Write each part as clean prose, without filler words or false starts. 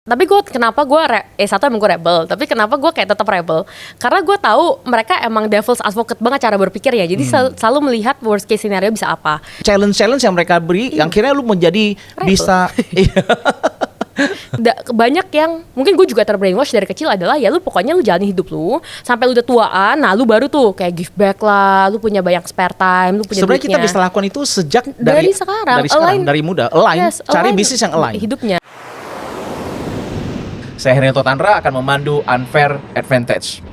Tapi kenapa gue satu emang gue rebel, tapi kenapa gue kayak tetap rebel? Karena gue tahu mereka emang devil's advocate banget cara berpikir ya. Jadi selalu melihat worst case scenario bisa apa. Challenge yang mereka beri, yang akhirnya lu menjadi rebel. Bisa. Banyak yang mungkin gue juga terbrainwash dari kecil adalah ya lu pokoknya lu jalani hidup lu sampai lu udah tuaan, nah lu baru tuh kayak give back lah, lu punya banyak spare time, lu punya sebenarnya duitnya. Kita bisa lakukan itu sejak dari sekarang, dari muda, align, yes, cari align bisnis yang align hidupnya. Saya Hernanto Tandra akan memandu Unfair Advantage.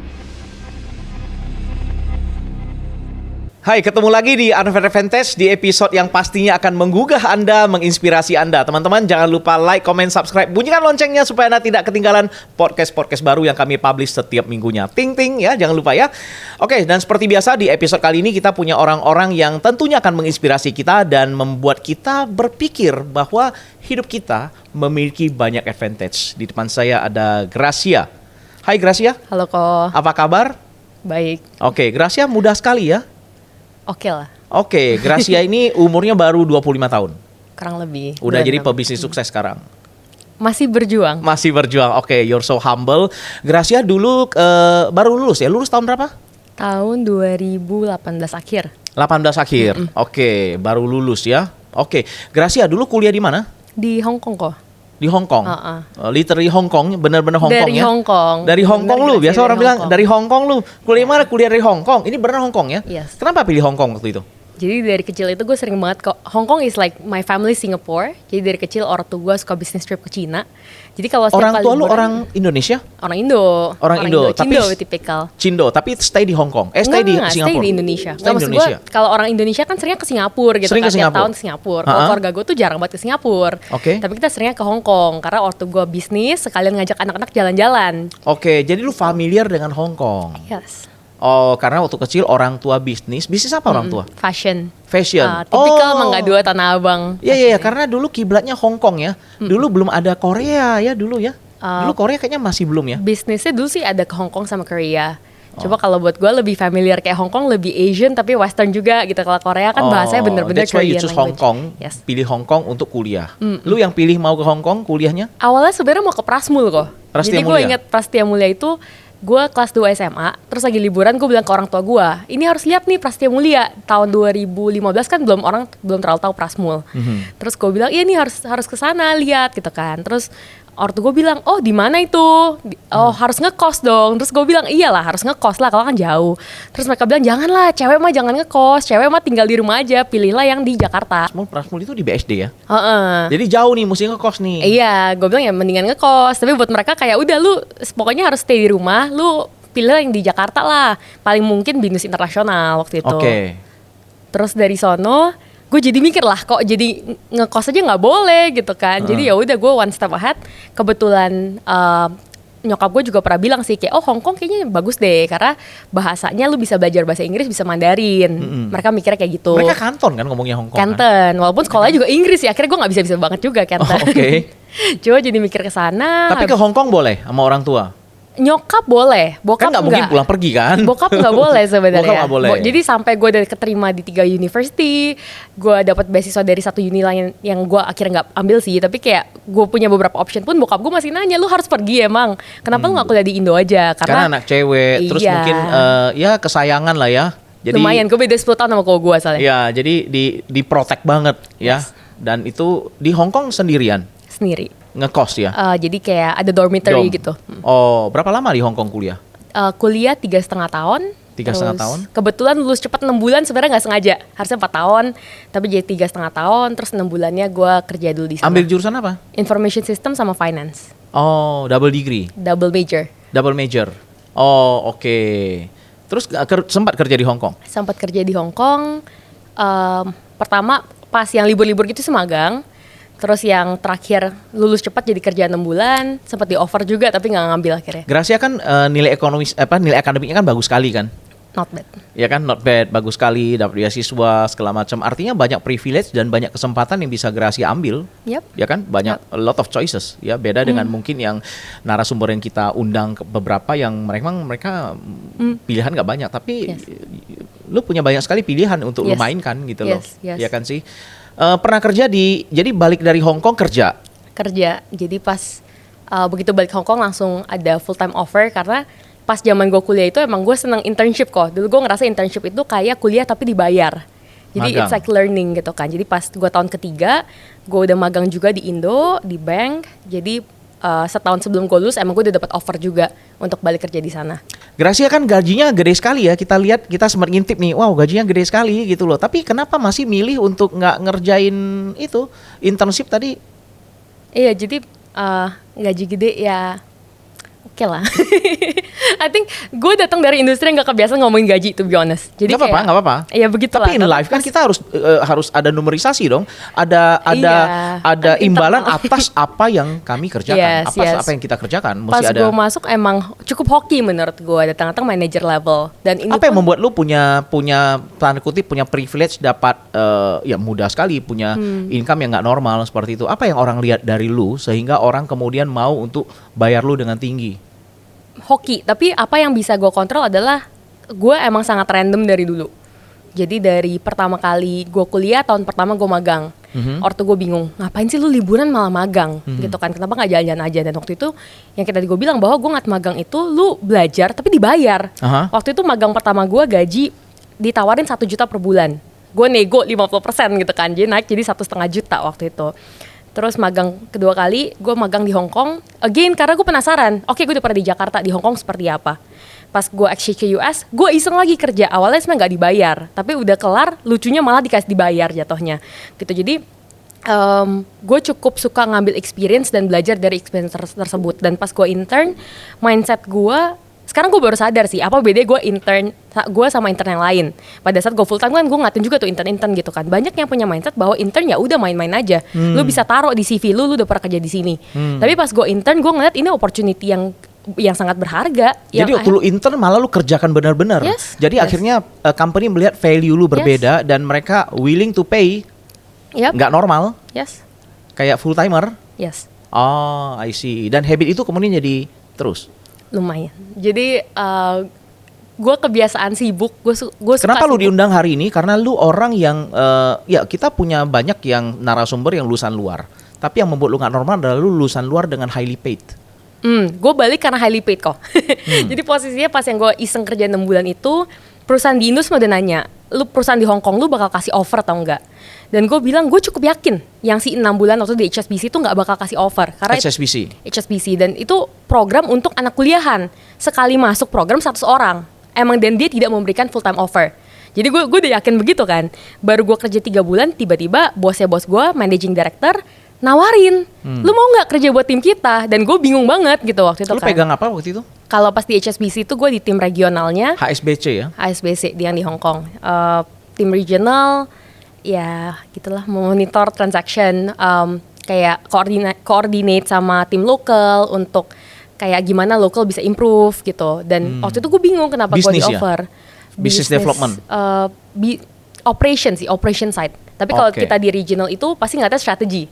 Hai, ketemu lagi di Unfair Advantage di episode yang pastinya akan menggugah Anda, menginspirasi Anda. Teman-teman jangan lupa like, comment, subscribe, bunyikan loncengnya supaya Anda tidak ketinggalan podcast-podcast baru yang kami publish setiap minggunya. Ting-ting ya, jangan lupa ya. Oke, dan seperti biasa di episode kali ini kita punya orang-orang yang tentunya akan menginspirasi kita dan membuat kita berpikir bahwa hidup kita memiliki banyak advantage. Di depan saya ada Gracia. Hai Gracia. Halo Ko. Apa kabar? Baik. Oke, Gracia muda sekali ya. Oke lah. Oke, Gracia ini umurnya baru 25 tahun. Kurang lebih. Udah jadi pebisnis sukses sekarang. Masih berjuang. Masih berjuang. Oke, you're so humble. Gracia dulu baru lulus ya? Lulus tahun berapa? Tahun 2018 akhir. 18 akhir. Oke, baru lulus ya. Oke, Gracia dulu kuliah di mana? Di Hong Kong kok. Di Hong Kong. Literally Hong Kong, benar-benar Hong Kong dari ya. Hong Kong. Dari Hong Kong lu. Biasa orang bilang dari Hong Kong lu. Kuliah mana? Kuliah dari Hong Kong. Ini benar Hong Kong ya? Yes. Kenapa pilih Hong Kong waktu itu? Jadi dari kecil itu gue sering banget kok. Hong Kong is like my family Singapore. Jadi dari kecil orang tua gue suka business trip ke Cina. Jadi kalau setiap orang kali tua lu orang Indonesia? Orang Indo. Orang Indo. Cindo tapi tipikal. Cindo, tapi stay di Hong Kong. Stay di Singapura. Stay di Indonesia. Stay di Maksud Indonesia. gue kalau orang Indonesia kan seringnya ke Singapura gitu. Sering kan. ke Singapura. Tiap tahun ke Singapura. Kalau keluarga gue tuh jarang banget ke Singapura. Oke. Tapi kita seringnya ke Hong Kong. Karena waktu gue bisnis sekalian ngajak anak-anak jalan-jalan. Oke, jadi lu familiar dengan Hong Kong. Yes. Oh, karena waktu kecil orang tua bisnis apa orang tua? Fashion. Fashion. Tipikal Mangga Dua Tanah Abang. Iya, karena dulu kiblatnya Hong Kong ya. Dulu belum ada Korea ya dulu ya. Dulu Korea kayaknya masih belum ya. Bisnisnya dulu sih ada ke Hong Kong sama Korea. Coba kalau buat gue lebih familiar kayak Hong Kong lebih Asian tapi Western juga gitu. Kalau Korea kan bahasanya bener-bener Korean. That's why you choose language. Hong Kong. Yes. Pilih Hong Kong untuk kuliah. Lu yang pilih mau ke Hong Kong kuliahnya? Awalnya sebenarnya mau ke Prasmul kok. Jadi gue inget Prastia Mulia itu gue kelas 2 SMA, terus lagi liburan gue bilang ke orang tua gue, ini harus lihat nih Prastia Mulia. Tahun 2015 kan orang belum terlalu tahu Prasmul. Terus gue bilang, iya nih harus ke sana lihat gitu kan. Terus ortu gue bilang, oh di mana itu? Oh harus ngekos dong. Terus gue bilang, iyalah harus ngekos lah kalau kan jauh. Terus mereka bilang, janganlah cewek mah jangan ngekos, cewek mah tinggal di rumah aja, pilihlah yang di Jakarta. Prasmul itu di BSD ya? Jadi jauh nih, mesti ngekos nih. Iya, gue bilang ya mendingan ngekos. Tapi buat mereka kayak udah lu pokoknya harus stay di rumah, lu pilih yang di Jakarta lah. Paling mungkin bisnis internasional waktu itu. Oke. Terus dari sono gue jadi mikir lah kok jadi ngekos aja nggak boleh gitu kan. Jadi ya udah gue one step ahead. Kebetulan nyokap gue juga pernah bilang sih kayak Hong Kong kayaknya bagus deh karena bahasanya lu bisa belajar bahasa Inggris, bisa Mandarin. Mereka mikirnya kayak gitu. Mereka Kanton kan ngomongnya Hong Kong. Kanton, walaupun sekolahnya juga Inggris ya. Akhirnya gue nggak bisa banget juga Kanton. Oke. Coba jadi mikir ke sana. Tapi ke Hong Kong boleh sama orang tua? Nyokap boleh, bokap kan nggak mungkin pulang pergi kan? Bokap nggak boleh sebenarnya. Bokap nggak boleh. Jadi sampai gue udah keterima di 3 university, gue dapat beasiswa dari satu uni lain yang gue akhirnya nggak ambil sih. Tapi kayak gue punya beberapa option pun bokap gue masih nanya, lu harus pergi emang. Kenapa lu nggak kuliah di Indo aja? Karena anak cewek, terus mungkin ya kesayangan lah ya. Jadi, lumayan, gue beda 10 tahun sama koko gue soalnya. Ya, jadi di protect banget ya. Yes. Dan itu di Hong Kong sendirian? Sendiri. Ngekos ya? Jadi kayak ada dormitory gitu. Oh, berapa lama di Hong Kong kuliah? Kuliah 3,5 tahun. 3,5 tahun? Kebetulan lulus cepat 6 bulan, sebenarnya nggak sengaja. Harusnya 4 tahun, tapi jadi 3,5 tahun. Terus 6 bulannya gue kerja dulu di sana. Ambil jurusan apa? Information System sama Finance. Oh, double degree? Double major. Double major. Oh, oke. Terus sempat kerja di Hong Kong? Sempat kerja di Hong Kong. Pertama pas yang libur-libur gitu semagang. Terus yang terakhir lulus cepat jadi kerja 6 bulan, sempat di offer juga tapi nggak ngambil akhirnya. Gracia kan nilai akademiknya kan bagus sekali kan? Not bad. Ya kan, not bad, bagus sekali, dapat beasiswa segala macam. Artinya banyak privilege dan banyak kesempatan yang bisa Gracia ambil. Yep. Ya kan, banyak a lot of choices. Ya beda dengan mungkin yang narasumber yang kita undang beberapa yang mereka pilihan nggak banyak, tapi lu punya banyak sekali pilihan untuk lu mainkan gitu loh. Ya kan sih. Pernah kerja jadi balik dari Hong Kong kerja? Kerja, jadi pas begitu balik Hong Kong langsung ada full time offer karena pas zaman gue kuliah itu emang gue seneng internship kok. Dulu gue ngerasa internship itu kayak kuliah tapi dibayar. Jadi Magang. it's like learning gitu kan. Jadi pas gue tahun ketiga, gue udah magang juga di Indo, di bank. Jadi setahun sebelum gue lulus emang gue udah dapat offer juga untuk balik kerja di sana. Gracia kan gajinya gede sekali ya. Kita lihat, kita sempat ngintip nih, wow gajinya gede sekali gitu loh. Tapi kenapa masih milih untuk nggak ngerjain itu internship tadi? Iya, jadi gaji gede ya oke lah. I think gue datang dari industri yang gak kebiasaan ngomongin gaji, to be honest. Jadi Nggak apa-apa. Iya begitulah. Tapi in life kan kita harus ada numerisasi dong. Ada imbalan atas apa yang kami kerjakan. Apa yang kita kerjakan. Pas gue masuk emang cukup hoki menurut gue. Datang-datang manager level. Dan ini apa yang membuat lu punya tanda kutip punya privilege dapat ya mudah sekali punya income yang nggak normal seperti itu. Apa yang orang lihat dari lu sehingga orang kemudian mau untuk bayar lu dengan tinggi? Hoki, tapi apa yang bisa gue kontrol adalah gue emang sangat random dari dulu. Jadi dari pertama kali gue kuliah, tahun pertama gue magang. Ortu gue bingung, ngapain sih lu liburan malah magang gitu kan, kenapa gak jalan-jalan aja. Dan waktu itu yang kita gue bilang bahwa gue ngat magang itu lu belajar tapi dibayar. Waktu itu magang pertama gue gaji ditawarin 1 juta per bulan. Gue nego 50% gitu kan, jadi naik jadi 1,5 juta waktu itu. Terus magang kedua kali, gue magang di Hong Kong. Again, karena gue penasaran. Oke, gue udah pernah di Jakarta, di Hong Kong seperti apa. Pas gue exchange ke US, gue iseng lagi kerja. Awalnya sebenarnya gak dibayar. Tapi udah kelar, lucunya malah dikasih dibayar jatuhnya. Gitu, jadi gue cukup suka ngambil experience dan belajar dari experience tersebut. Dan pas gue intern, mindset gue... Sekarang gue baru sadar sih, apa bedanya gue sama intern yang lain. Pada saat gue full time kan gue ngatin juga tuh intern gitu kan. Banyak yang punya mindset bahwa intern ya udah main-main aja. Lu bisa taruh di CV lu udah pernah kerja di sini. Tapi pas gue intern, gue ngeliat ini opportunity yang sangat berharga. Jadi waktu lu intern malah lu kerjakan benar-benar. Jadi akhirnya company melihat value lu berbeda dan mereka willing to pay. Nggak normal. Kayak full timer. Oh, I see. Dan habit itu kemudian jadi terus. Lumayan. Jadi gue kebiasaan sibuk. Gue kenapa lu diundang hari ini? Karena lu orang yang ya kita punya banyak yang narasumber yang lulusan luar. Tapi yang membuat lu nggak normal adalah lu lulusan luar dengan highly paid. Gue balik karena highly paid kok. Jadi posisinya pas yang gue iseng kerja 6 bulan itu, perusahaan di Indo semua udah nanya, lu perusahaan di Hong Kong lu bakal kasih offer atau enggak? Dan gue bilang gue cukup yakin yang si 6 bulan waktu di HSBC itu nggak bakal kasih offer. Karena HSBC dan itu program untuk anak kuliahan. Sekali masuk program 100 orang. Emang dan dia tidak memberikan full time offer. Jadi gue udah yakin begitu kan. Baru gue kerja 3 bulan, tiba-tiba bos gue, managing director, nawarin, lu mau nggak kerja buat tim kita? Dan gue bingung banget gitu waktu itu. Lu pegang apa waktu itu? Kalau pas di HSBC itu gue di tim regionalnya. HSBC ya? HSBC yang di Hong Kong. Tim regional, ya gitulah, monitor transaction, kayak coordinate sama tim lokal untuk kayak gimana lokal bisa improve gitu. Dan waktu itu gue bingung kenapa gue di offer. Business development. Operation side. Tapi kalau kita di regional itu pasti nggak ada strategi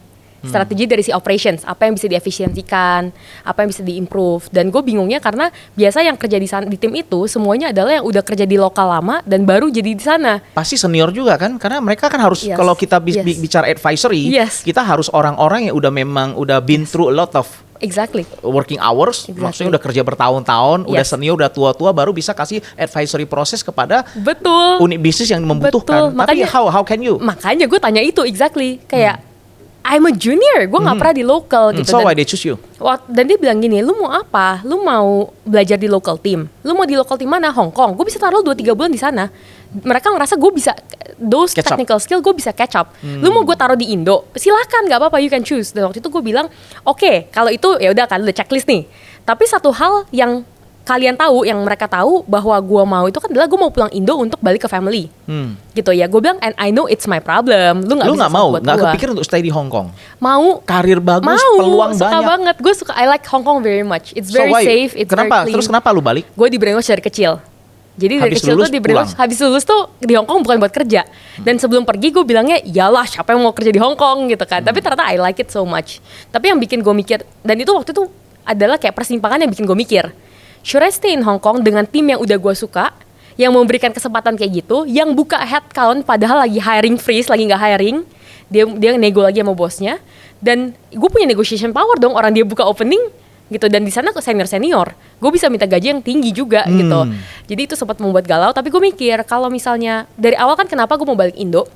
dari si operations, apa yang bisa diefisiensikan, apa yang bisa diimprove. Dan gue bingungnya karena biasa yang kerja di tim itu semuanya adalah yang udah kerja di lokal lama dan baru jadi di sana. Pasti senior juga kan, karena mereka kan harus kalau kita bicara advisory, kita harus orang-orang yang udah been through a lot of working hours, maksudnya udah kerja bertahun-tahun, udah senior, udah tua-tua, baru bisa kasih advisory proses kepada unit bisnis yang membutuhkan. Tapi how can you? Makanya gue tanya itu kayak I'm a junior, gue gak pernah di local gitu. So why they choose you? Dan dia bilang gini, lu mau apa? Lu mau belajar di local team? Lu mau di local team mana? Hong Kong. Gue bisa taruh 2-3 bulan di sana. Mereka ngerasa gue bisa, those technical skill gue bisa catch up. Lu mau gue taruh di Indo? Silakan, gak apa-apa, you can choose. Dan waktu itu gue bilang, oke, kalau itu ya udah kan, udah checklist nih. Tapi satu hal yang kalian tahu, yang mereka tahu bahwa gue mau itu kan adalah gue mau pulang Indo untuk balik ke family. Gitu ya, gue bilang and I know it's my problem. Lu nggak mau, nggak kepikir untuk stay di Hong Kong? Mau. Karir bagus, peluang suka banyak. Banget. Gue suka, I like Hong Kong very much. It's very safe, it's very clean. Terus kenapa lu balik? Gue di brainwash dari kecil. Jadi dari kecil tuh di brainwash, habis lulus tuh di Hong Kong bukan buat kerja. Dan sebelum pergi gue bilangnya, iyalah siapa yang mau kerja di Hong Kong gitu kan. Tapi ternyata I like it so much. Tapi yang bikin gue mikir, dan itu waktu itu adalah kayak persimpangan yang bikin gue mikir, should I stay in Hong Kong dengan tim yang udah gue suka, yang memberikan kesempatan kayak gitu, yang buka headcount padahal lagi hiring freeze, lagi nggak hiring, dia nego lagi sama bosnya, dan gue punya negotiation power dong, orang dia buka opening, gitu. Dan di sana senior gue bisa minta gaji yang tinggi juga gitu. Jadi itu sempat membuat galau. Tapi gue mikir kalau misalnya dari awal kan kenapa gue mau balik Indo,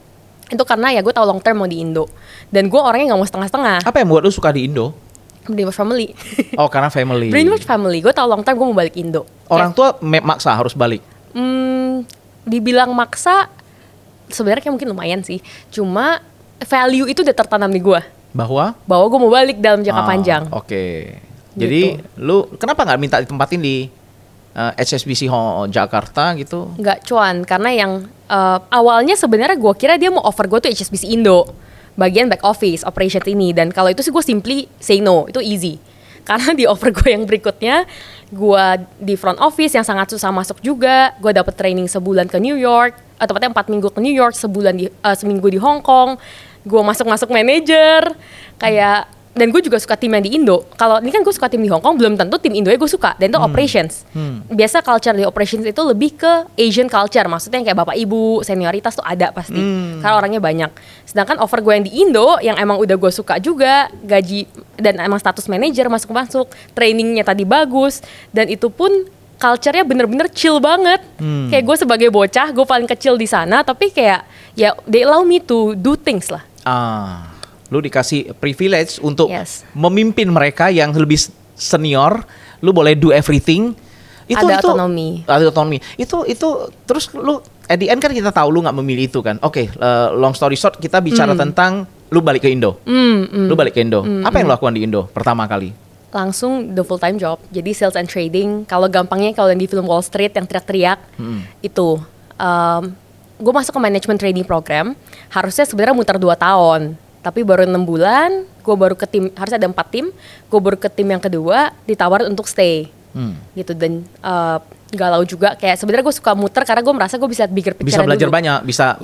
itu karena ya gue tahu long term mau di Indo dan gue orangnya nggak mau setengah-setengah. Apa yang buat lu suka di Indo? Brainwash family. Oh, karena family. Brainwash family. Gue tahu long term gue mau balik Indo. Orang tua maksa harus balik. Dibilang maksa sebenarnya kayak mungkin lumayan sih. Cuma value itu udah tertanam di gue. Bahwa gue mau balik dalam jangka panjang. Oke. Jadi lu kenapa nggak minta ditempatin di HSBC Jakarta gitu? Nggak, cuan karena yang awalnya sebenarnya gue kira dia mau offer gue tuh HSBC Indo, bagian back office operation ini. Dan kalau itu sih gue simply say no, itu easy. Karena di offer gue yang berikutnya, gue di front office yang sangat susah masuk juga. Gue dapet training sebulan ke New York, tepatnya 4 minggu ke New York, seminggu di Hong Kong. Gue masuk manajer, kayak, dan gue juga suka tim yang di Indo. Kalau ini kan gue suka tim di Hong Kong, belum tentu tim Indo gue suka. Dan itu operations. Biasa culture di operations itu lebih ke Asian culture, maksudnya yang kayak bapak ibu, senioritas tuh ada pasti. Karena orangnya banyak. Sedangkan offer gue yang di Indo, yang emang udah gue suka juga, gaji dan emang status manager masuk, trainingnya tadi bagus, dan itu pun culture-nya bener-bener chill banget. Kayak gue sebagai bocah, gue paling kecil di sana, tapi kayak ya they allow me to do things lah. Lu dikasih privilege untuk memimpin mereka yang lebih senior. Lu boleh do everything. Ada otonomi. Ada otonomi. Itu terus lu at the end kan kita tahu lu nggak memilih itu kan. Oke, long story short kita bicara tentang lu balik ke Indo. Lu balik ke Indo. Apa yang lu lakukan di Indo pertama kali? Langsung the full time job. Jadi sales and trading. Kalau gampangnya kalau yang di film Wall Street yang teriak-teriak itu. Gue masuk ke management training program. Harusnya sebenarnya muter 2 tahun. Tapi baru 6 bulan, gue baru ke tim, harusnya ada 4 tim. Gue baru ke tim yang kedua, ditawar untuk stay. Gitu, dan galau juga. Kayak sebenarnya gue suka muter karena gue merasa gue bisa bigger picture. Bisa belajar banyak, bisa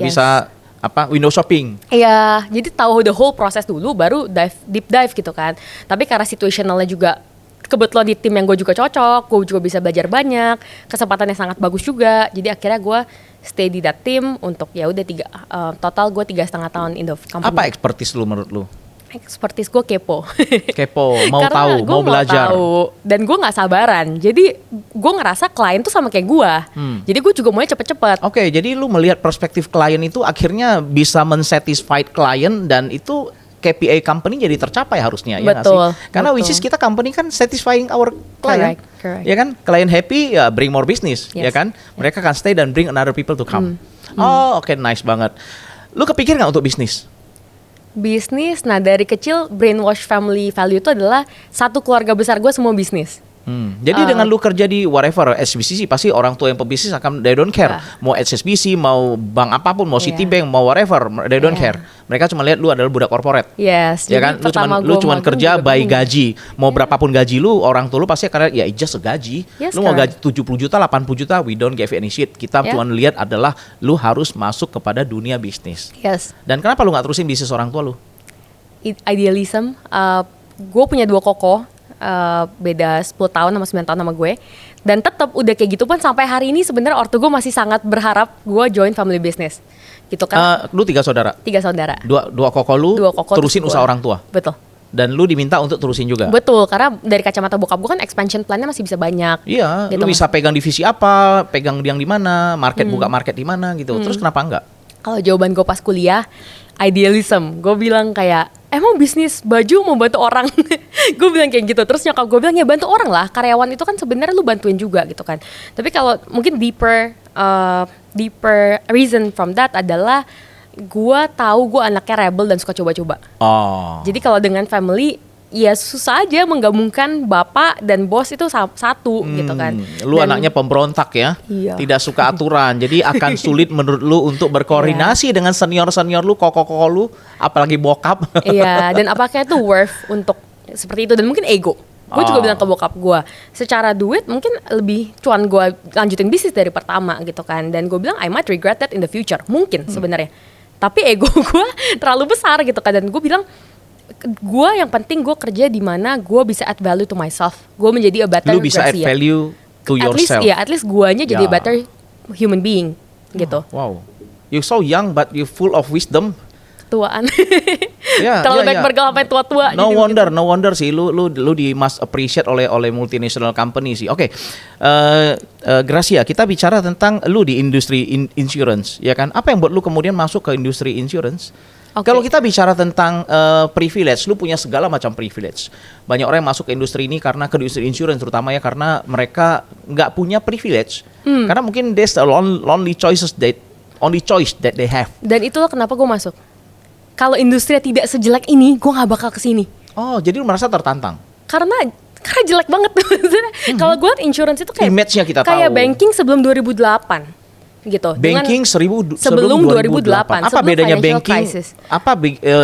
window shopping. Iya, jadi tahu the whole process dulu, baru deep dive gitu kan. Tapi karena situationalnya juga kebetulan di tim yang gue juga cocok, gue juga bisa belajar banyak, kesempatannya sangat bagus juga. Jadi akhirnya gue stay di that team untuk ya udah total gue 3,5 tahun in the company. Apa expertise lu menurut lu? Expertise gue kepo. Mau tahu, mau belajar. Dan gue nggak sabaran. Jadi gue ngerasa klien tuh sama kayak gue. Jadi gue juga mau cepet-cepet. Oke, jadi lu melihat perspektif klien itu akhirnya bisa mensatisfied klien dan itu KPI company jadi tercapai harusnya. Betul, ya nggak sih? Karena which is kita company kan satisfying our client. Correct. Ya kan? Klien happy ya bring more business, ya kan? Mereka kan stay dan bring another people to come. Oke, nice banget. Lu kepikir nggak untuk bisnis? Bisnis, nah dari kecil brainwash family value itu adalah satu keluarga besar gue semua bisnis. Jadi dengan lu kerja di whatever HSBC pasti orang tua yang pebisnis akan they don't care. Mau HSBC, mau bank apapun, mau Citibank, mau whatever, they don't care. Mereka cuma lihat lu adalah budak korporat. Yes. Ya kan? Lu cuman kerja by gaji. Mau berapapun gaji lu, orang tua lu pasti akan ya just gaji. Yes, lu mau gaji 70 juta, 80 juta, we don't give any shit. Kita cuma lihat adalah lu harus masuk kepada dunia bisnis. Yes. Dan kenapa lu nggak terusin bisnis orang tua lu? Idealism. Gue punya 2 koko. Beda 10 tahun sama 9 tahun sama gue. Dan tetap udah kayak gitu pun sampai hari ini sebenarnya ortu gue masih sangat berharap gue join family business. Gitu kan. Lu 3 saudara? 3 saudara. Dua koko lu terusin usaha orang tua? Betul. Dan lu diminta untuk terusin juga? Betul, karena dari kacamata bokap gue kan expansion plan-nya masih bisa banyak. Iya, gitu. Lu bisa pegang divisi apa, pegang yang di mana, buka market di mana gitu. Terus kenapa enggak? Kalau jawaban gue pas kuliah, idealism. Gue bilang kayak, emang bisnis baju mau bantu orang? Gue bilang kayak gitu. Terus nyokap gue bilang ya bantu orang lah. Karyawan itu kan sebenarnya lu bantuin juga gitu kan. Tapi kalau mungkin deeper reason from that adalah gue tahu gue anaknya rebel dan suka coba-coba. Jadi kalau dengan family ya susah aja menggabungkan bapak dan bos itu satu gitu kan. Lu anaknya pemberontak ya, tidak suka aturan. Jadi akan sulit menurut lu untuk berkoordinasi dengan senior-senior lu, koko-koko lu, apalagi bokap. Iya, dan apakah itu worth untuk seperti itu, dan mungkin ego. Gue juga bilang ke bokap gue, secara duit mungkin lebih cuan gue lanjutin bisnis dari pertama gitu kan. Dan gue bilang I might regret that in the future, mungkin sebenarnya. Tapi ego gue terlalu besar gitu kan. Dan gue bilang, gue yang penting gue kerja di mana gue bisa add value to myself. Gue menjadi a better Lu bisa add value to yourself. At least guanya jadi a better human being gitu. Wow, you so young but you full of wisdom. Ketuaan. Terlalu baik bergaul sampai tua-tua. No wonder sih lu di must appreciate oleh multinational company sih. Oke. Gracia, kita bicara tentang lu di industri insurance, ya kan? Apa yang buat lu kemudian masuk ke industri insurance? Okay. Kalau kita bicara tentang privilege, lu punya segala macam privilege. Banyak orang yang masuk ke industri ini karena ke industri insurance terutama ya karena mereka nggak punya privilege. Karena mungkin there's the only choice that they have. Dan itulah kenapa gue masuk. Kalau industri tidak sejelek ini, gue nggak bakal kesini. Oh, jadi lu merasa tertantang? Karena jelek banget. Kalau gue liat insurance itu kayak image-nya kita kayak tahu. Banking sebelum 2008. Gitu. Banking sebelum 2008. Apa bedanya banking? Crisis. Apa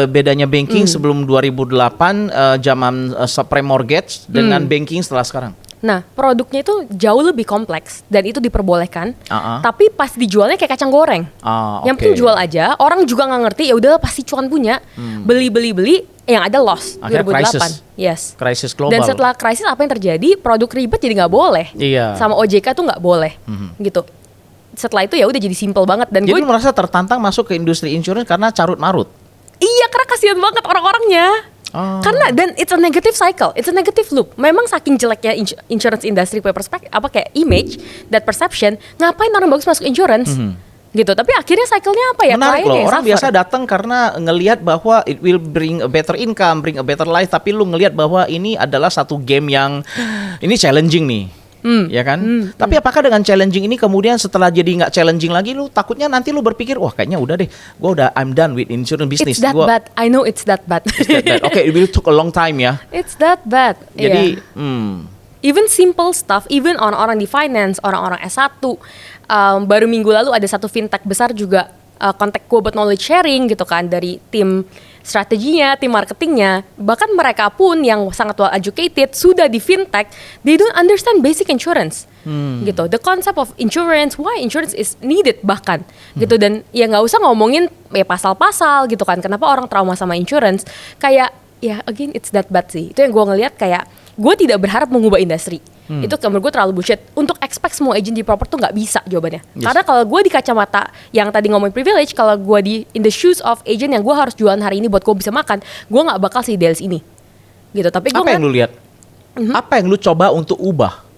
bedanya banking sebelum 2008 zaman subprime mortgage dengan banking setelah sekarang? Nah, produknya itu jauh lebih kompleks dan itu diperbolehkan. Tapi pas dijualnya kayak kacang goreng. Yang penting jual aja, orang juga nggak ngerti, ya udah pasti cuan punya. Beli, yang ada loss. Akhirnya 2008. crisis. Yes. Krisis global. Dan setelah krisis apa yang terjadi? Produk ribet jadi nggak boleh. Iya. Sama OJK tuh nggak boleh. Gitu. Setelah itu ya udah jadi simple banget dan jadi gue merasa tertantang masuk ke industri insurance karena carut marut. Iya, karena kasihan banget orang-orangnya. Karena dan it's a negative cycle, it's a negative loop. Memang saking jeleknya insurance industry perspektif apa kayak image, that perception, ngapain orang bagus masuk insurance? Gitu. Tapi akhirnya cycle-nya apa ya? Menarik loh, orang suffer. biasa datang karena ngelihat bahwa it will bring a better income, bring a better life, tapi lu ngelihat bahwa ini adalah satu game yang ini challenging nih. Ya kan? Tapi apakah dengan challenging ini kemudian setelah jadi nggak challenging lagi, lu takutnya nanti lu berpikir, wah kayaknya udah deh, I'm done with insurance business. It's that bad. I know it's that bad. Okay, it will took a long time ya. It's that bad. Jadi, even simple stuff, even orang-orang di finance, orang-orang S1, baru minggu lalu ada satu fintech besar juga kontak gue buat knowledge sharing gitu kan dari tim strateginya, tim marketingnya, bahkan mereka pun yang sangat well educated sudah di fintech, they don't understand basic insurance, gitu. The concept of insurance, why insurance is needed bahkan, gitu. Dan ya nggak usah ngomongin ya pasal-pasal gitu kan, kenapa orang trauma sama insurance, kayak ya again it's that bad sih. Itu yang gue ngelihat kayak gue tidak berharap mengubah industri. Itu menurut gue terlalu bullshit. Untuk expect semua agent di proper tuh nggak bisa jawabannya. Karena kalau gue di kacamata yang tadi ngomongin privilege, kalau gue di in the shoes of agent yang gue harus jualan hari ini buat gue bisa makan, gue nggak bakal sih deals ini. Gitu. Tapi gue apa yang lu lihat? Apa yang lu coba untuk ubah?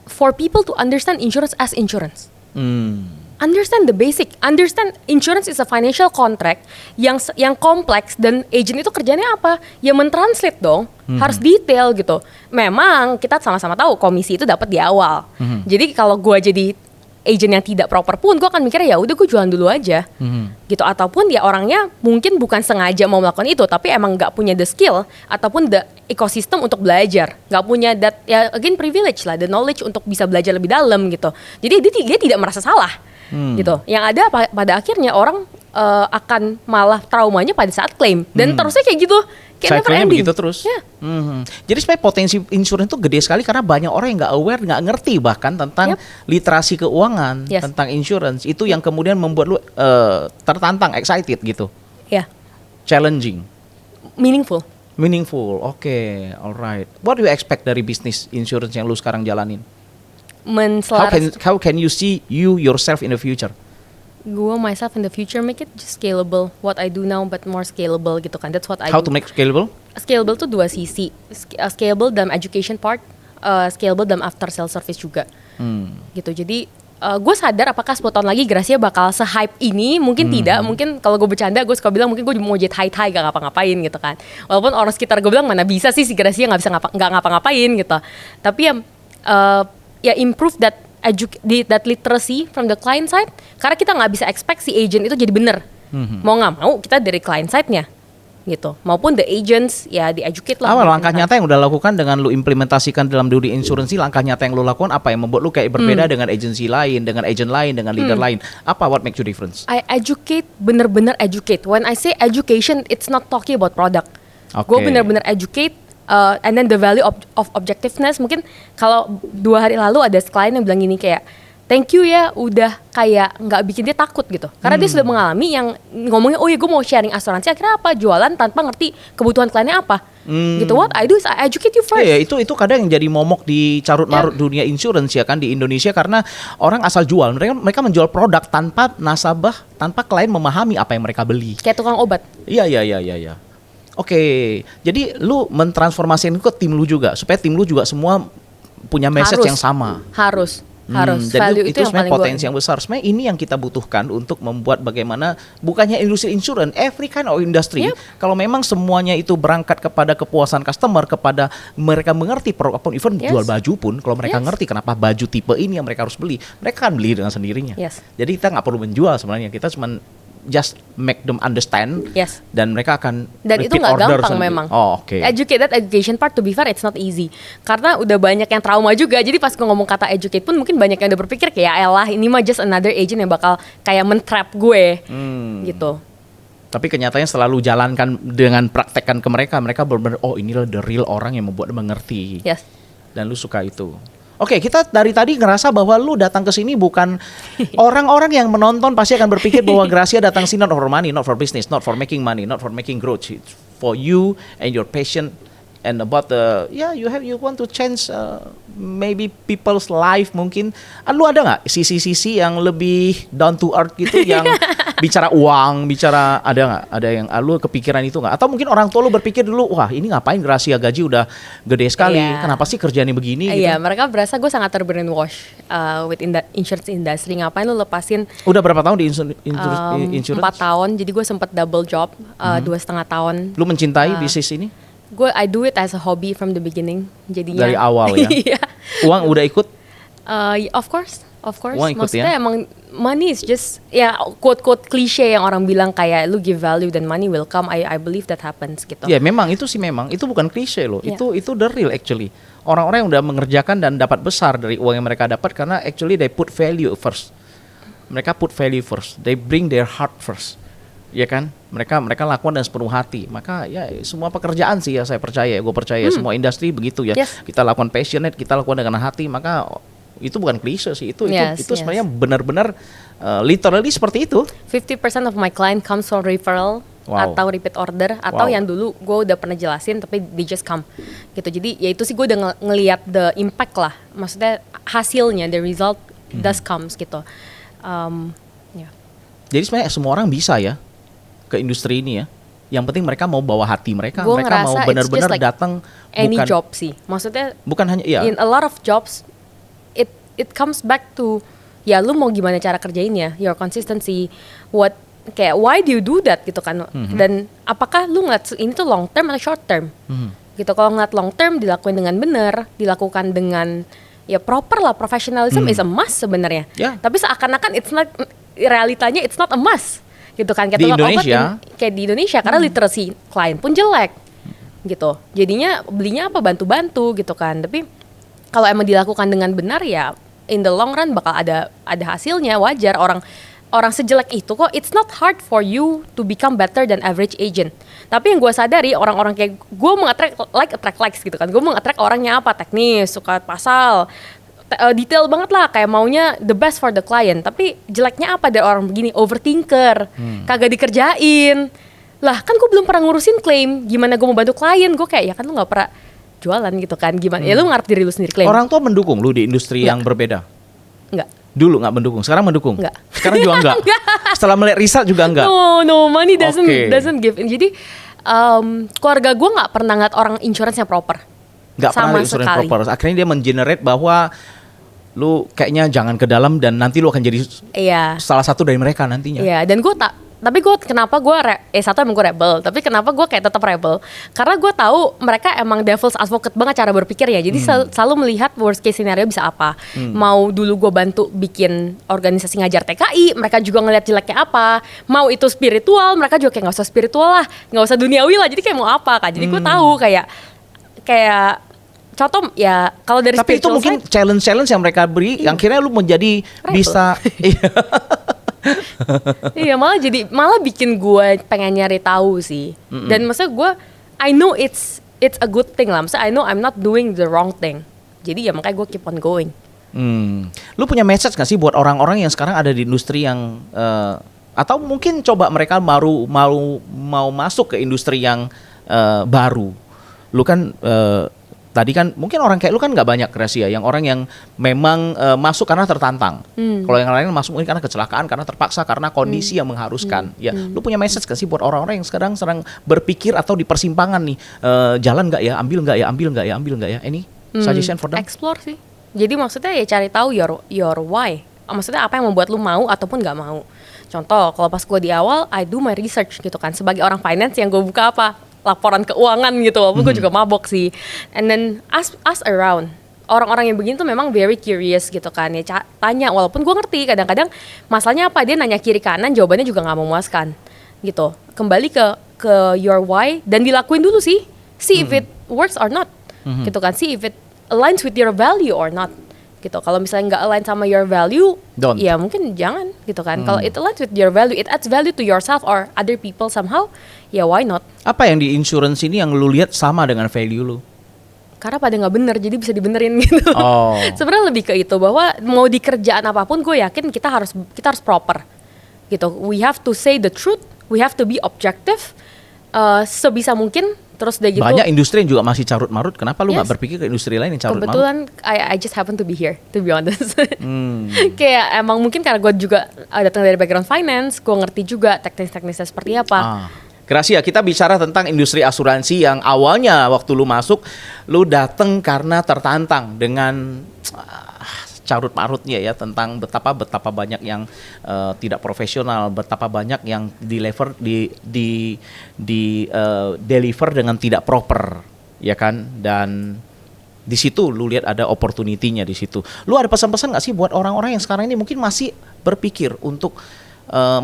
For people to understand insurance as insurance. Understand the basic, understand insurance is a financial contract yang kompleks dan agent itu kerjanya apa? Ya mentranslate dong, harus detail gitu. Memang kita sama-sama tahu komisi itu dapat di awal. Jadi kalau gue jadi agent yang tidak proper pun, gue akan mikirnya ya udah gue jualan dulu aja, gitu. Ataupun ya orangnya mungkin bukan sengaja mau melakukan itu, tapi emang nggak punya the skill ataupun the ecosystem untuk belajar, nggak punya that ya again privilege lah, the knowledge untuk bisa belajar lebih dalam gitu. Jadi dia tidak merasa salah. Gitu. Yang ada pada akhirnya orang akan malah traumanya pada saat klaim dan terusnya kayak gitu, kayak never ending. Begitu terus. Jadi sebenarnya potensi insurance itu gede sekali karena banyak orang yang nggak aware, nggak ngerti bahkan tentang literasi keuangan, tentang insurance. Itu yang kemudian membuat lu tertantang, excited gitu. Challenging. Meaningful. Oke, alright. What do you expect dari bisnis insurance yang lu sekarang jalanin? How can you see you yourself in the future? Gue myself in the future make it just scalable. What I do now but more scalable gitu kan. That's what I How do. to make scalable? Scalable tuh dua sisi. Scalable dalam education part, scalable dalam after sales service juga. Gitu. Jadi gue sadar apakah 10 tahun lagi Gracia bakal se-hype ini, mungkin tidak. Mungkin kalau gue bercanda gue suka bilang mungkin gue mau jadi high gak ngapa-ngapain gitu kan. Walaupun orang sekitar gue bilang mana bisa sih si Gracia gak bisa ngapa-ngapain gitu. Tapi ya improve that literacy from the client side, karena kita nggak bisa expect si agent itu jadi bener. Mau nggak mau kita dari client side-nya gitu, maupun the agents ya di educate lah. Langkah nyata yang udah lakukan dengan lu implementasikan dalam dunia insurance, langkah nyata yang lu lakukan apa yang membuat lu kayak berbeda dengan agency lain, dengan agent lain, dengan leader lain? Apa what makes you difference? I educate, bener-bener educate. When I say education, it's not talking about product. Gue bener-bener educate. And then the value of objectiveness. Mungkin kalau 2 hari lalu ada klien yang bilang gini kayak, thank you ya udah kayak nggak bikin dia takut gitu. Karena dia sudah mengalami yang ngomongnya, oh ya gue mau sharing asuransi, akhirnya apa? Jualan tanpa ngerti kebutuhan kliennya apa. Gitu. What I do is I educate you first. Itu kadang yang jadi momok di carut-marut dunia insurance ya kan di Indonesia, karena orang asal jual. Mereka menjual produk tanpa nasabah, tanpa klien memahami apa yang mereka beli. Kayak tukang obat. Iya. Oke, jadi lu mentransformasikan ke tim lu juga supaya tim lu juga semua punya message yang sama. Harus. Jadi Value itu yang sebenarnya paling potensi yang besar. Sebenarnya ini yang kita butuhkan untuk membuat bagaimana bukannya industri insurance, every kind of industry. Kalau memang semuanya itu berangkat kepada kepuasan customer, kepada mereka mengerti produk apapun, even jual baju pun, kalau mereka ngerti kenapa baju tipe ini yang mereka harus beli, mereka akan beli dengan sendirinya. Jadi kita nggak perlu menjual sebenarnya, kita cuma just make them understand, dan mereka akan dan itu nggak gampang memang. Education part, to be fair, it's not easy karena udah banyak yang trauma juga. Jadi pas gue ngomong kata educate pun mungkin banyak yang udah berpikir kayak elah ini mah just another agent yang bakal kayak mentrap gue gitu. Tapi kenyataannya selalu jalankan dengan praktekkan ke mereka benar-benar inilah the real orang yang membuat mengerti. Dan lu suka itu. Oke, kita dari tadi ngerasa bahwa lu datang ke sini bukan orang-orang yang menonton pasti akan berpikir bahwa Gracia datang sini not for money, not for business, not for making money, not for making growth. It's for you and your passion and about the you want to change maybe people's life mungkin. Lu ada nggak sisi-sisi yang lebih down to earth gitu yang bicara uang, ada nggak? Ada yang lu kepikiran itu nggak? Atau mungkin orang tua lu berpikir dulu, wah ini ngapain Gracia gaji udah gede sekali, kenapa sih kerjaannya begini? Iya, mereka berasa gue sangat terbrainwash with insurance industry. Ngapain lu lepasin? Udah berapa tahun di insurance? 4 tahun, jadi gue sempat double job 2,5 tahun. Lu mencintai bisnis ini? I do it as a hobby from the beginning. Jadinya dari awal ya. Uang udah ikut? Of course. Uang ikut. Maksudnya emang money is just quote cliche yang orang bilang kayak lu give value dan money will come. I believe that happens gitu. Ya memang itu bukan klise loh. Itu the real actually. Orang-orang yang udah mengerjakan dan dapat besar dari uang yang mereka dapat karena actually they put value first. Mereka put value first. They bring their heart first. Ya kan, mereka lakukan dengan sepenuh hati. Maka ya semua pekerjaan sih ya gue percaya semua industri begitu ya. Kita lakukan passionate, kita lakukan dengan hati. Maka itu bukan klise sih, itu sebenarnya benar-benar literally seperti itu. 50% of my client comes from referral atau repeat order atau yang dulu gue udah pernah jelasin tapi they just come gitu. Jadi ya itu sih gue udah ngelihat the impact lah. Maksudnya hasilnya, the result does comes gitu. Jadi sebenarnya semua orang bisa ya ke industri ini ya. Yang penting mereka mau bawa hati mereka mau benar-benar like datang. Any job sih, maksudnya bukan hanya in a lot of jobs it comes back to lu mau gimana cara kerjainnya, your consistency, why do you do that gitu kan. Dan apakah lu ngeliat ini tuh long term atau short term gitu. Kalau ngeliat long term dilakuin dengan benar, dilakukan dengan proper lah, professionalism is a must sebenarnya. Tapi seakan-akan realitanya it's not a must gitu kan. Di Indonesia kayak di Indonesia karena literacy klien pun jelek gitu. Jadinya belinya apa bantu-bantu gitu kan. Tapi kalau emang dilakukan dengan benar ya in the long run bakal ada hasilnya. Wajar orang sejelek itu kok. It's not hard for you to become better than average agent. Tapi yang gue sadari orang-orang kayak gue attract likes gitu kan. Gue attract orangnya apa, teknis, suka pasal, detail banget lah, kayak maunya the best for the client. Tapi jeleknya apa dari orang begini, overthinker, kagak dikerjain. Lah kan gue belum pernah ngurusin claim, gimana gue mau bantu klien? Gue kayak ya kan lu gak pernah jualan gitu kan, gimana ya lu ngarep diri lu sendiri claim. Orang tua mendukung lu di industri yang berbeda? Enggak. Dulu gak mendukung, sekarang mendukung? Enggak. Sekarang juga enggak? Setelah melihat riset juga enggak? No, money doesn't give in. Jadi keluarga gue gak pernah ngeliat orang insurance yang proper. Gak pernah insurance proper. Akhirnya dia mengenerate bahwa lu kayaknya jangan ke dalam dan nanti lu akan jadi salah satu dari mereka nantinya. Iya, dan tapi kenapa gue satu emang gue rebel, tapi kenapa gue kayak tetap rebel? Karena gue tahu mereka emang devil's advocate banget cara berpikirnya. Jadi selalu melihat worst case scenario bisa apa. Mau dulu gue bantu bikin organisasi ngajar TKI, mereka juga ngelihat jeleknya apa. Mau itu spiritual, mereka juga kayak nggak usah spiritual lah, nggak usah duniawi lah. Jadi kayak mau apa kan? Jadi gue tahu kayak contoh ya kalau dari tapi itu mungkin challenge yang mereka beri yang akhirnya lu menjadi rebel. Bisa iya malah bikin gue pengen nyari tahu sih. Dan maksudnya gue I know it's a good thing lah, maksudnya I know I'm not doing the wrong thing, jadi ya makanya gue keep on going. Lu punya message gak sih buat orang-orang yang sekarang ada di industri yang atau mungkin coba mereka baru mau masuk ke industri yang baru? Lu kan tadi kan mungkin orang kayak lu kan nggak banyak Gracia, yang orang yang memang masuk karena tertantang. Kalau yang lain masuk mungkin karena kecelakaan, karena terpaksa, karena kondisi yang mengharuskan. Ya, lu punya message gak sih buat orang-orang yang sekarang sedang berpikir atau di persimpangan nih, jalan nggak ya, ambil nggak ya, Any suggestion for them? Explore sih. Jadi maksudnya ya cari tahu your why. Maksudnya apa yang membuat lu mau ataupun nggak mau. Contoh, kalau pas gue di awal, I do my research gitu kan. Sebagai orang finance yang gue buka apa? Laporan keuangan gitu, walaupun gue juga mabok sih. And then ask around. Orang-orang yang begini tuh memang very curious gitu kan ya, tanya, walaupun gue ngerti kadang-kadang masalahnya apa, dia nanya kiri kanan jawabannya juga nggak memuaskan gitu. Kembali ke your why dan dilakuin dulu sih, see if it works or not gitu kan, see if it aligns with your value or not gitu. Kalau misalnya nggak align sama your value, ya mungkin jangan gitu kan. Kalau it aligns with your value, it adds value to yourself or other people somehow, ya why not? Apa yang di insurance ini yang lu lihat sama dengan value lu? Karena pada nggak bener, jadi bisa dibenerin gitu. Sebenarnya lebih ke itu, bahwa mau di kerjaan apapun, gue yakin kita harus proper gitu. We have to say the truth, we have to be objective sebisa mungkin. Terus udah gitu, banyak industri yang juga masih carut marut. Kenapa lu nggak berpikir ke industri lain yang carut marut? Kebetulan I just happen to be here, to be honest. Kayak emang mungkin karena gue juga datang dari background finance, gue ngerti juga teknis-teknisnya seperti apa. Gracia, kita bicara tentang industri asuransi yang awalnya waktu lu masuk, lu datang karena tertantang dengan carut marutnya ya, tentang betapa banyak yang tidak profesional, betapa banyak yang deliver deliver dengan tidak proper, ya kan? Dan di situ lu lihat ada opportunity-nya di situ. Lu ada pesan-pesan nggak sih buat orang-orang yang sekarang ini mungkin masih berpikir untuk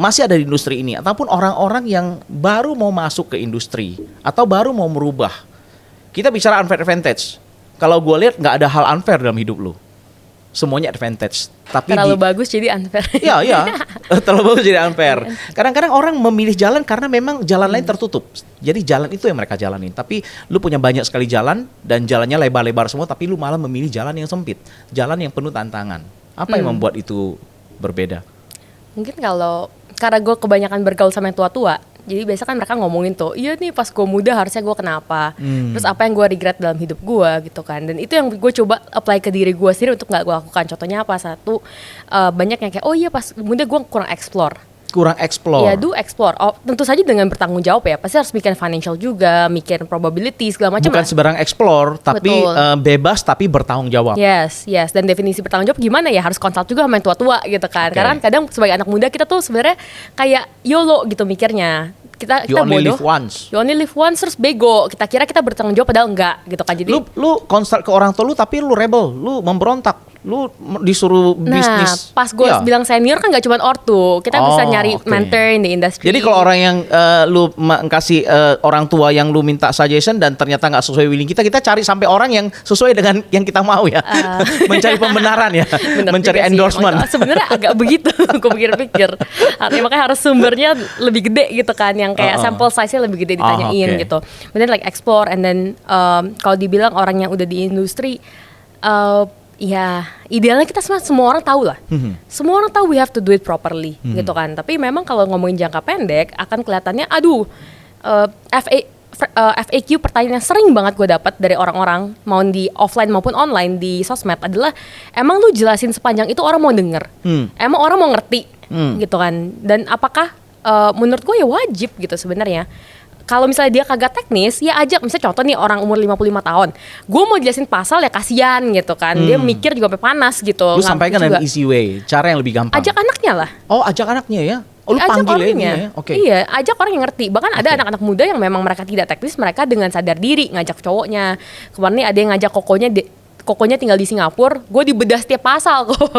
masih ada di industri ini, ataupun orang-orang yang baru mau masuk ke industri atau baru mau merubah? Kita bicara unfair advantage. Kalau gue lihat nggak ada hal unfair dalam hidup lu. Semuanya advantage, tapi terlalu bagus jadi unfair. Iya, terlalu bagus jadi unfair. Kadang-kadang orang memilih jalan karena memang jalan lain tertutup. Jadi jalan itu yang mereka jalanin. Tapi lu punya banyak sekali jalan dan jalannya lebar-lebar semua, tapi lu malah memilih jalan yang sempit, jalan yang penuh tantangan. Apa yang membuat itu berbeda? Mungkin karena gue kebanyakan bergaul sama yang tua-tua, jadi biasa kan mereka ngomongin tuh, iya nih pas gue muda harusnya gue kenapa, terus apa yang gue regret dalam hidup gue gitu kan. Dan itu yang gue coba apply ke diri gue sendiri untuk gak gue lakukan. Contohnya apa? Satu, banyak yang kayak, oh iya pas muda gue kurang explore. Ya, do explore. Tentu saja dengan bertanggung jawab ya. Pasti harus mikir financial juga, mikir probability segala macam. Bukan sembarang explore, tapi bebas tapi bertanggung jawab. Yes. Dan definisi bertanggung jawab gimana ya? Harus consult juga sama yang tua-tua gitu kan. Karena kadang sebagai anak muda kita tuh sebenarnya kayak YOLO gitu mikirnya. Kita you only bodoh. You only live once, terus bego. Kita kira kita bertanggung jawab padahal enggak gitu kan. Jadi lu consult ke orang tua lu tapi lu rebel, lu memberontak. Lu disuruh bisnis. Pas gue bilang senior kan gak cuma ortu, kita bisa nyari mentor in the industry. Jadi kalau orang yang lu kasih orang tua yang lu minta suggestion dan ternyata gak sesuai willing kita cari sampai orang yang sesuai dengan yang kita mau ya. Mencari pembenaran ya. Mencari endorsement. Sebenarnya agak begitu, gue pikir-pikir. Makanya harus sumbernya lebih gede gitu kan, yang kayak sample size-nya lebih gede ditanyain gitu. Kemudian like explore, and then kalau dibilang orang yang udah di industri, ya idealnya kita semua orang tahu lah. Semua orang tahu we have to do it properly gitu kan. Tapi memang kalau ngomongin jangka pendek akan kelihatannya FAQ pertanyaan yang sering banget gue dapat dari orang-orang, mau di offline maupun online di sosmed adalah, emang lu jelasin sepanjang itu orang mau denger? Emang orang mau ngerti? Gitu kan. Dan apakah menurut gue ya wajib gitu sebenarnya. Kalau misalnya dia kagak teknis, ya ajak. Misalnya contoh nih orang umur 55 tahun, gue mau jelasin pasal ya kasihan gitu kan. Dia mikir juga sampai panas gitu. Lu sampaikan dengan easy way, cara yang lebih gampang. Ajak anaknya lah. Oh, ajak anaknya ya? Oh, lu ajak panggil orangnya. Ya? Iya, ajak orang yang ngerti. Bahkan ada anak-anak muda yang memang mereka tidak teknis, mereka dengan sadar diri ngajak cowoknya. Kemarin nih ada yang ngajak kokonya tinggal di Singapura, gue dibedah setiap pasal kok.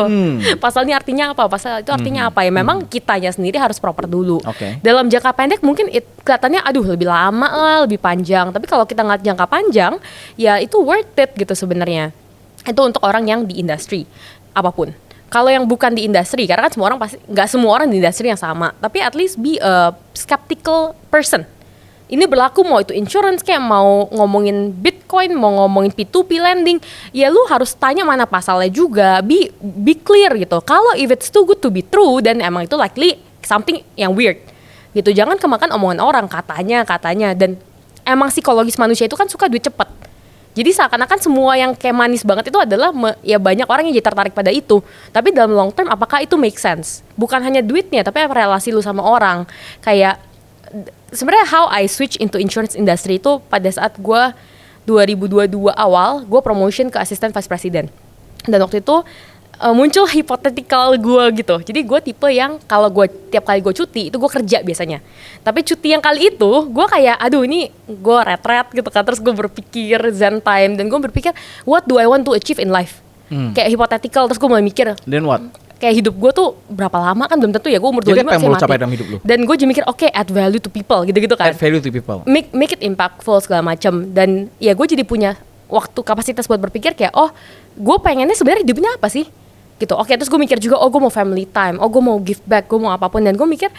Pasal ini artinya apa? Pasal itu artinya apa? Ya memang kitanya sendiri harus proper dulu. Dalam jangka pendek mungkin kelihatannya lebih lama lah, lebih panjang. Tapi kalau kita ngeliat jangka panjang, ya itu worth it gitu sebenarnya. Itu untuk orang yang di industri apapun. Kalau yang bukan di industri, karena kan semua orang pasti, nggak semua orang di industri yang sama. Tapi at least be a skeptical person. Ini berlaku mau itu insurance, kayak mau ngomongin Bitcoin, mau ngomongin P2P lending, ya lu harus tanya mana pasalnya juga, be clear gitu. Kalau if it's too good to be true, dan emang itu likely something yang weird gitu. Jangan kemakan omongan orang, katanya, dan emang psikologis manusia itu kan suka duit cepet. Jadi seakan-akan semua yang kayak manis banget itu adalah ya banyak orang yang jadi tertarik pada itu. Tapi dalam long term apakah itu make sense? Bukan hanya duitnya, tapi apa relasi lu sama orang. Kayak sebenarnya how I switch into insurance industry itu pada saat gue 2022 awal, gue promotion ke asisten vice president. Dan waktu itu muncul hypothetical gue gitu. Jadi gue tipe yang kalau gue tiap kali gue cuti itu gue kerja biasanya. Tapi cuti yang kali itu gue kayak aduh ini gue retret gitu kan. Terus gue berpikir zen time dan gue berpikir what do I want to achieve in life. Kayak hypothetical terus gue mulai mikir. Then what? Kayak hidup gue tuh berapa lama kan belum tentu ya, gue umur 25 Jadi apa yang mau mati. capai dalam hidup lu? Dan gue jadi mikir oke, add value to people gitu-gitu kan. Add value to people. Make it impactful segala macam. Dan ya gue jadi punya waktu kapasitas buat berpikir kayak oh gue pengennya sebenarnya hidupnya apa sih gitu. Oke, terus gue mikir juga oh gue mau family time, oh gue mau give back, gue mau apapun. Dan gue mikir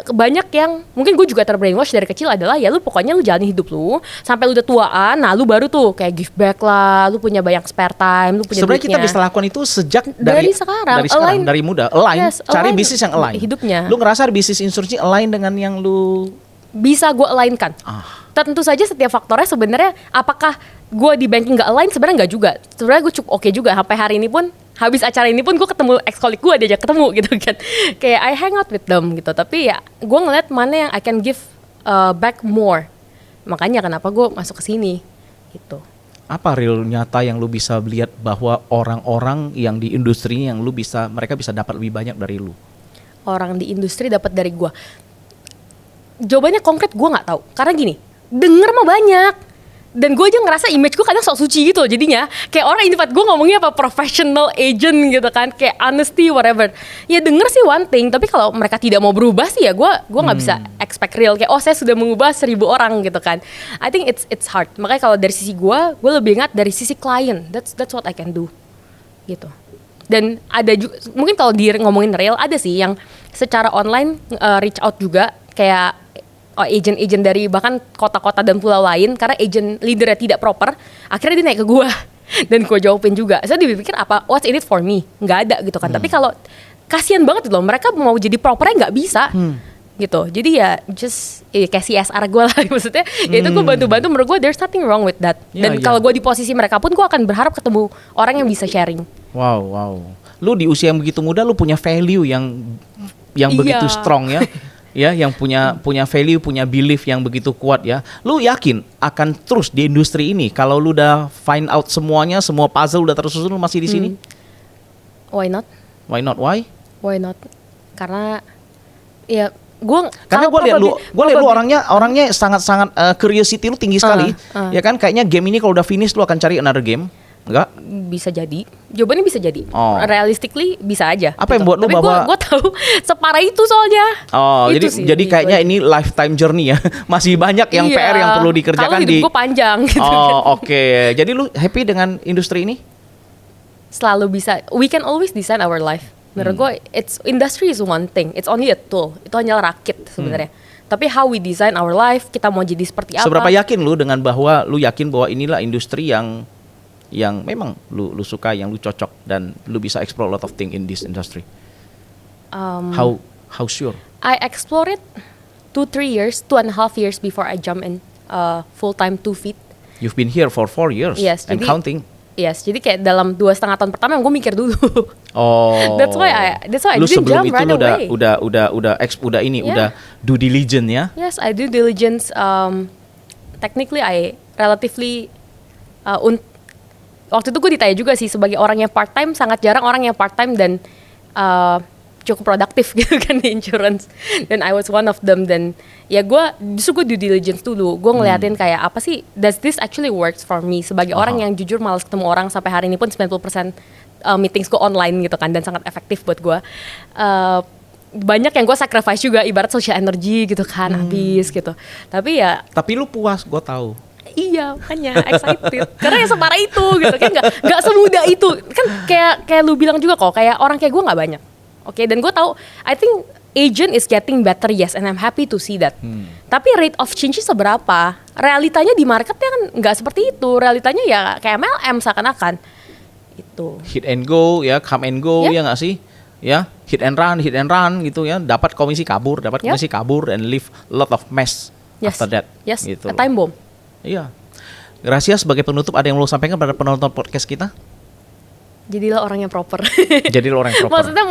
banyak yang mungkin gue juga terbrainwash dari kecil adalah ya lu pokoknya lu jalani hidup lu sampai lu udah tuaan, nah lu baru tuh kayak give back lah, lu punya banyak spare time, lu punya sebenarnya duitnya. Kita bisa lakukan itu sejak dari sekarang, dari muda. Align, yes, cari align bisnis yang align hidupnya. Lu ngerasa bisnis insurance align dengan yang lu bisa gue alignkan. Tentu saja setiap faktornya sebenarnya apakah gue di banking nggak align, sebenarnya nggak juga. Sebenarnya gue cukup oke juga. Sampai hari ini pun, habis acara ini pun gue ketemu ex-colleague gue, diajak ketemu gitu kan. Kayak I hang out with them gitu. Tapi ya gue ngeliat mana yang I can give back more. Makanya kenapa gue masuk ke sini gitu. Apa real nyata yang lu bisa lihat bahwa orang-orang yang di industri yang lu bisa, mereka bisa dapat lebih banyak dari lu? Orang di industri dapat dari gue. Jawabannya konkret gue nggak tahu. Karena gini, denger mah banyak. Dan gue aja ngerasa image gue kadang sok suci gitu jadinya. Kayak orang ini gue ngomongnya apa professional agent gitu kan, kayak honesty whatever. Ya denger sih one thing, tapi kalau mereka tidak mau berubah sih ya gue nggak bisa expect real kayak oh saya sudah mengubah 1,000 orang gitu kan. I think it's hard. Makanya kalau dari sisi gue lebih ingat dari sisi klien. That's what I can do gitu. Dan ada juga mungkin kalau ngomongin real ada sih yang secara online reach out juga kayak agent-agent dari bahkan kota-kota dan pulau lain karena agent leadernya tidak proper, akhirnya dia naik ke gue dan gue jawabin juga. Saya dipikir apa what's in it for me, nggak ada gitu kan. Tapi kalau kasihan banget loh mereka mau jadi propernya nggak bisa gitu. Jadi ya just kayak CSR gue lah maksudnya. Ya itu gue bantu-bantu, menurut gue there's nothing wrong with that. Dan kalau gue di posisi mereka pun gue akan berharap ketemu orang yang bisa sharing. Wow. Lu di usia yang begitu muda lu punya value yang begitu strong ya. Ya, yang punya value, punya belief yang begitu kuat ya. Lu yakin akan terus di industri ini kalau lu udah find out semuanya, semua puzzle udah tersusun, lu masih di sini? Why not? Why not? Why? Why not? Karena ya gue lihat lu orangnya sangat curiosity lu tinggi sekali. Ya kan kayaknya game ini kalau udah finish lu akan cari another game. Enggak? Bisa jadi. Jawabannya bisa jadi. Realistically bisa aja. Apa yang buat lu tapi bahwa gue tahu separah itu soalnya. Jadi kayaknya ini lifetime journey ya. Masih banyak yang PR yang perlu dikerjakan. Kalau hidup gue panjang gitu. Oke. Jadi lu happy dengan industri ini? Selalu bisa. We can always design our life. Menurut gue industry is one thing. It's only a tool. Itu hanya rakit sebenarnya. Tapi how we design our life, kita mau jadi seperti apa. Seberapa yakin lu dengan bahwa lu yakin bahwa inilah industri yang memang lu suka, yang lu cocok dan lu bisa explore a lot of thing in this industry? How sure? I explore it 2.5 years before I jump in full time 2 feet. You've been here for 4 years and counting. Yes, jadi kayak dalam 2,5 tahun pertama gue mikir dulu. That's why I lu didn't sebelum jump itu right away. Udah due diligence ya? Yes, I do diligence. Technically I relatively waktu itu gue ditanya juga sih, sebagai orang yang part time, sangat jarang orang yang part time dan cukup produktif gitu kan di insurance. Dan I was one of them. Dan ya gue due diligence dulu. Gue ngeliatin kayak apa sih, does this actually works for me sebagai orang yang jujur malas ketemu orang. Sampai hari ini pun 90% meetings gue online gitu kan, dan sangat efektif buat gue. Banyak yang gue sacrifice juga, ibarat social energy gitu kan, habis gitu. Tapi lu puas, gue tahu. Iya, makanya excited. Karena yang separah itu gitu kan, nggak semudah itu. Kan kayak lu bilang juga kok, kayak orang kayak gue nggak banyak. Oke, dan gue tahu, I think agent is getting better, yes, and I'm happy to see that. Tapi rate of change seberapa? Realitanya di marketnya kan nggak seperti itu. Realitanya ya kayak MLM seakan-akan. Itu. Hit and go ya, come and go ya nggak sih? Ya, hit and run gitu ya. Dapat komisi kabur, and leave a lot of mess after that. Yes, gitu a time bomb. Iya. Gracia, sebagai penutup ada yang mau sampaikan pada penonton podcast kita? Jadilah orang yang proper. Jadilah orang yang proper. Maksudnya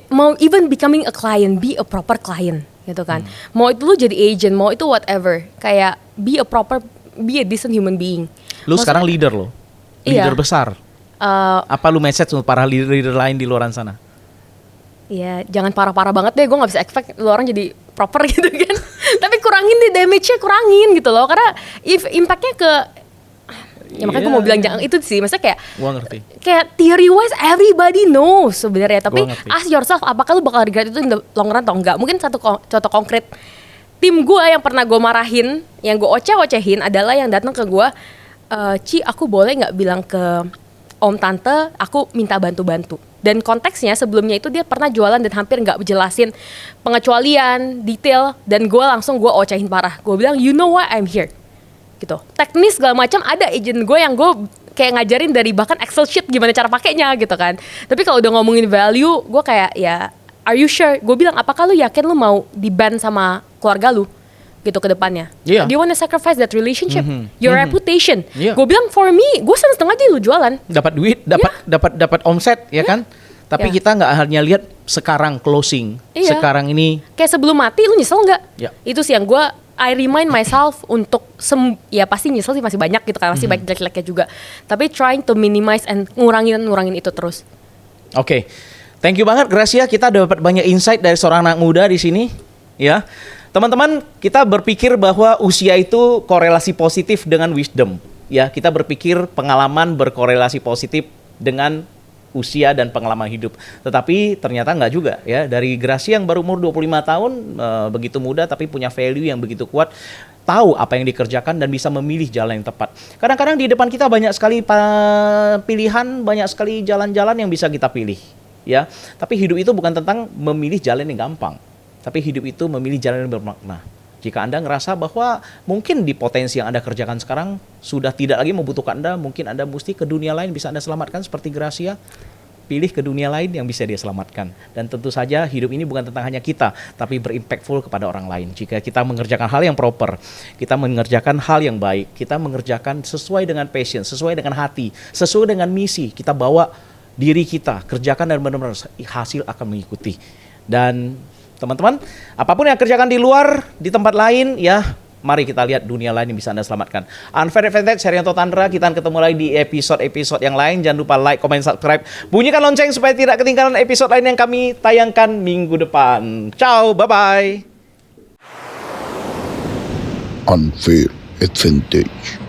mau even becoming a client, be a proper client gitu kan. Mau itu lu jadi agent, mau itu whatever. Kayak be a decent human being. Lu sekarang leader lo. Leader besar. Apa lu message untuk para leader lain di luar sana? Ya jangan parah-parah banget deh, gue gak bisa expect lu orang jadi proper gitu kan. Tapi kurangin deh, damage-nya kurangin gitu loh. Karena if impact-nya ke, ya makanya gue mau bilang jangan itu sih. Maksudnya kayak, gua ngerti. Kayak theory wise everybody knows sebenarnya. Tapi ask yourself, apakah lu bakal regret itu in the long run atau enggak. Mungkin satu contoh konkret, tim gue yang pernah gue marahin, yang gue oceh-ocehin adalah yang datang ke gue, Ci, aku boleh gak bilang ke om tante aku minta bantu-bantu. Dan konteksnya sebelumnya itu dia pernah jualan dan hampir gak jelasin pengecualian, detail, dan gue ocehin parah. Gue bilang, you know why I'm here gitu. Teknis segala macam ada agent gue yang gue kayak ngajarin dari bahkan Excel sheet gimana cara pakainya gitu kan. Tapi kalau udah ngomongin value, gue kayak ya, are you sure? Gue bilang, apakah lu yakin lu mau di-ban sama keluarga lu gitu ke depannya? Yeah. Do you want to sacrifice that relationship? Your reputation? Yeah. Gue bilang, for me, gue seneng aja lu jualan. Dapat duit, dapat omset, ya kan? Tapi kita nggak hanya lihat sekarang closing, sekarang ini. Kayak sebelum mati, lu nyesel nggak? Yeah. Itu sih yang I remind myself untuk ya pasti nyesel sih masih banyak gitu kan, masih banyak jelek-jeleknya juga. Tapi trying to minimize and ngurangin itu terus. Oke. Thank you banget Gracia, kita dapat banyak insight dari seorang anak muda di sini, ya. Teman-teman, kita berpikir bahwa usia itu korelasi positif dengan wisdom, ya. Kita berpikir pengalaman berkorelasi positif dengan usia dan pengalaman hidup. Tetapi ternyata enggak juga, ya. Dari Gracia yang baru umur 25 tahun, begitu muda tapi punya value yang begitu kuat, tahu apa yang dikerjakan dan bisa memilih jalan yang tepat. Kadang-kadang di depan kita banyak sekali pilihan, banyak sekali jalan-jalan yang bisa kita pilih, ya. Tapi hidup itu bukan tentang memilih jalan yang gampang, tapi hidup itu memilih jalan yang bermakna. Jika Anda ngerasa bahwa mungkin di potensi yang Anda kerjakan sekarang sudah tidak lagi membutuhkan Anda, mungkin Anda mesti ke dunia lain bisa Anda selamatkan seperti Gracia. Pilih ke dunia lain yang bisa dia selamatkan. Dan tentu saja hidup ini bukan tentang hanya kita, tapi berimpactful kepada orang lain. Jika kita mengerjakan hal yang proper, kita mengerjakan hal yang baik, kita mengerjakan sesuai dengan passion, sesuai dengan hati, sesuai dengan misi, kita bawa diri kita, kerjakan dan benar-benar hasil akan mengikuti. Dan teman-teman, apapun yang kerjakan di luar, di tempat lain, ya, mari kita lihat dunia lain yang bisa Anda selamatkan. Unfair Advantage, saya Rianto Tandra, kita akan ketemu lagi di episode-episode yang lain. Jangan lupa like, comment, subscribe, bunyikan lonceng supaya tidak ketinggalan episode lain yang kami tayangkan minggu depan. Ciao, bye-bye. Unfair Advantage.